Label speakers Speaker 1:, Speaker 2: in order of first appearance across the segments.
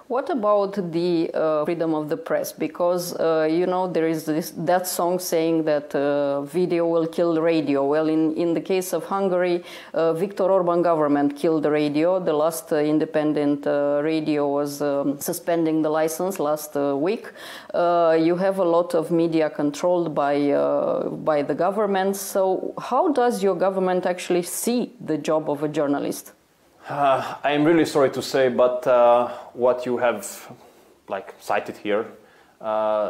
Speaker 1: What about the freedom of the press? Because, you know, there is that song saying that video will kill radio. Well, in the case of Hungary, Viktor Orban government killed the radio. The last independent radio was suspending the license last week. You have a lot of media controlled by the government. So how does your government actually see the job of a journalist?
Speaker 2: I am really sorry to say, but what you have cited here,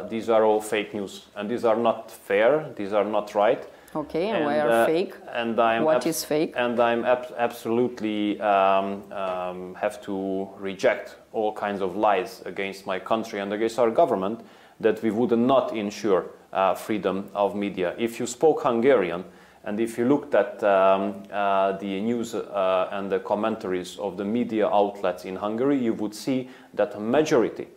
Speaker 2: these are all fake news, and these are not fair. These are not right.
Speaker 1: Okay, and why are fake?
Speaker 2: And
Speaker 1: what is fake?
Speaker 2: And I'm absolutely have to reject all kinds of lies against my country and against our government that we would not ensure freedom of media. If you spoke Hungarian, and if you looked at the news and the commentaries of the media outlets in Hungary, you would see that a majority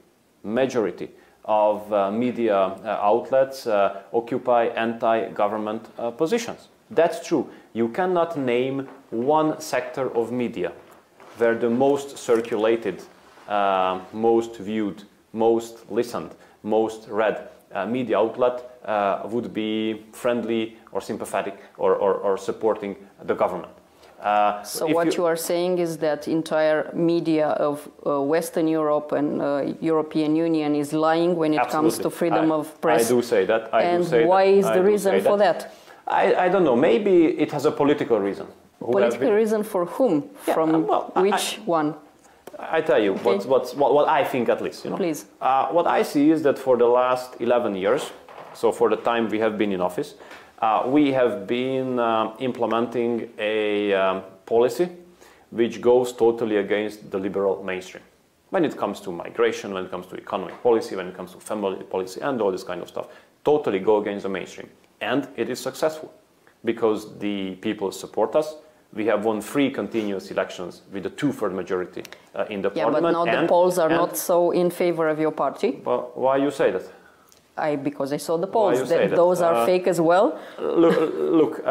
Speaker 2: of media outlets occupy anti-government positions. That's true. You cannot name one sector of media where the most circulated, most viewed, most listened, most read media outlet would be friendly or sympathetic or supporting the government.
Speaker 1: So what you are saying is that entire media of Western Europe and European Union is lying when it comes to freedom of press?
Speaker 2: I do say that.
Speaker 1: And why is the reason for that?
Speaker 2: I don't know. Maybe it has a political reason.
Speaker 1: Political reason for whom?
Speaker 2: Yeah,
Speaker 1: From which one?
Speaker 2: I tell you what I think, at least. You know?
Speaker 1: Please.
Speaker 2: What I see is that for the last 11 years, so for the time we have been in office, we have been implementing a policy which goes totally against the liberal mainstream. When it comes to migration, when it comes to economic policy, when it comes to family policy and all this kind of stuff, totally go against the mainstream. And it is successful because the people support us. We have won 3 continuous elections with a 2/3 majority in the parliament.
Speaker 1: Yeah, but now the polls are not so in favor of your party.
Speaker 2: Well, why you say that?
Speaker 1: Because I saw the polls. Those are fake as well.
Speaker 2: Look,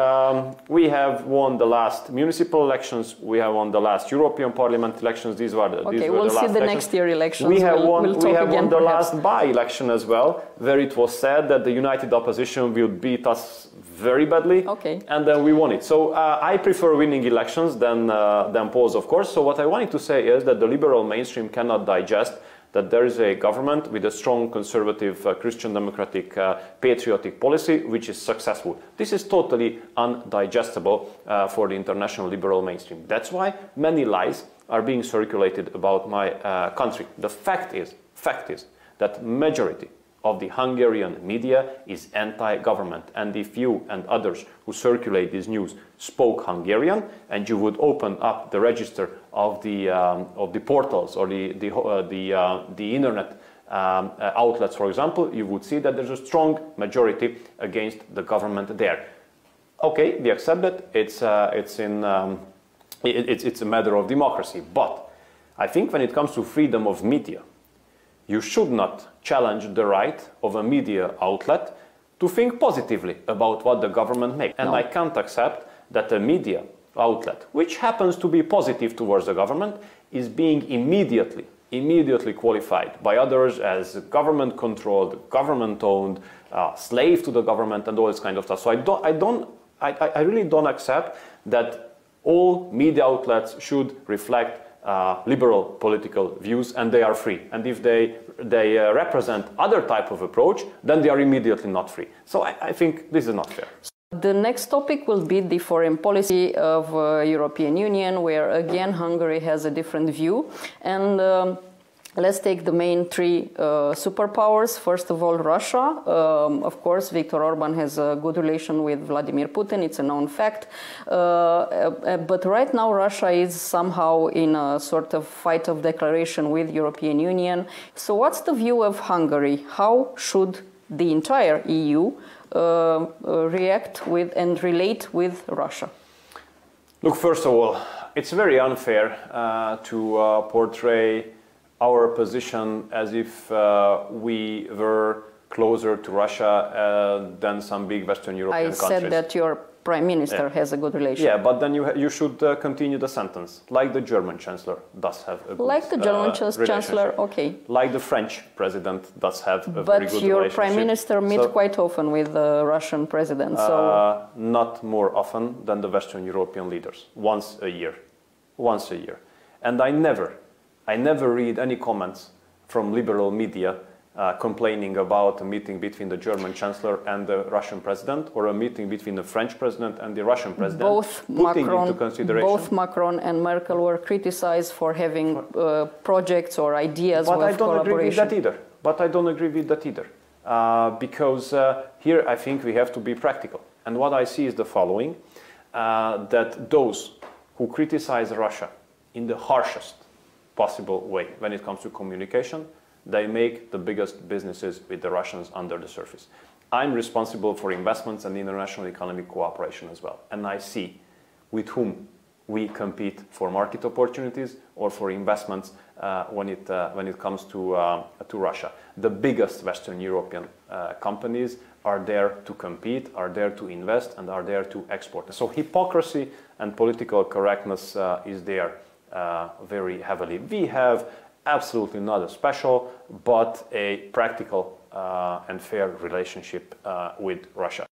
Speaker 2: we have won the last municipal elections. We have won the last European Parliament elections. These were the
Speaker 1: okay,
Speaker 2: we'll
Speaker 1: see the next year elections.
Speaker 2: We have won the
Speaker 1: perhaps.
Speaker 2: last by-election as well, where it was said that the united opposition will beat us very badly.
Speaker 1: Okay.
Speaker 2: And then we won it. So I prefer winning elections than polls, of course. So what I wanted to say is that the liberal mainstream cannot digest that there is a government with a strong conservative, Christian democratic, patriotic policy which is successful. This is totally undigestible for the international liberal mainstream. That's why many lies are being circulated about my country. The fact is that majority of the Hungarian media is anti-government, and if you and others who circulate this news spoke Hungarian and you would open up the register of the portals or the internet outlets, for example, you would see that there's a strong majority against the government there. Okay, we accept that it's a matter of democracy, but I think when it comes to freedom of media, you should not challenge the right of a media outlet to think positively about what the government makes. And I can't accept that a media outlet, which happens to be positive towards the government, is being immediately qualified by others as government-controlled, government-owned, slave to the government, and all this kind of stuff. So I really don't accept that all media outlets should reflect liberal political views, and they are free. And if they represent other type of approach, then they are immediately not free. So I think this is not fair.
Speaker 1: The next topic will be the foreign policy of European Union, where again Hungary has a different view. And let's take the main 3 superpowers. First of all, Russia. Of course, Viktor Orban has a good relation with Vladimir Putin. It's a known fact. But right now, Russia is somehow in a sort of fight of declaration with European Union. So what's the view of Hungary? How should the entire EU react with and relate with Russia?
Speaker 2: Look, first of all, it's very unfair to portray our position as if we were closer to Russia than some big Western European countries.
Speaker 1: I said that your prime minister has a good relation.
Speaker 2: Yeah, but then you should continue the sentence, like the German chancellor does have a good
Speaker 1: Like the German chancellor,
Speaker 2: relationship.
Speaker 1: okay.
Speaker 2: Like the French president does have a very good
Speaker 1: But your
Speaker 2: relationship.
Speaker 1: prime minister meets quite often with the Russian president, so...
Speaker 2: Not more often than the Western European leaders, once a year. Once a year. And I never read any comments from liberal media complaining about a meeting between the German chancellor and the Russian president, or a meeting between the French president and the Russian president.
Speaker 1: Both Macron and Merkel were criticized for having projects or ideas with collaboration.
Speaker 2: But I don't agree with that either. But I don't agree with that either. Because here I think we have to be practical. And what I see is the following, that those who criticize Russia in the harshest possible way when it comes to communication, they make the biggest businesses with the Russians under the surface. I'm responsible for investments and international economic cooperation as well. And I see with whom we compete for market opportunities or for investments when it comes to Russia. The biggest Western European companies are there to compete, are there to invest, and are there to export. So hypocrisy and political correctness is there very heavily. We have absolutely not a special, but a practical and fair relationship with Russia.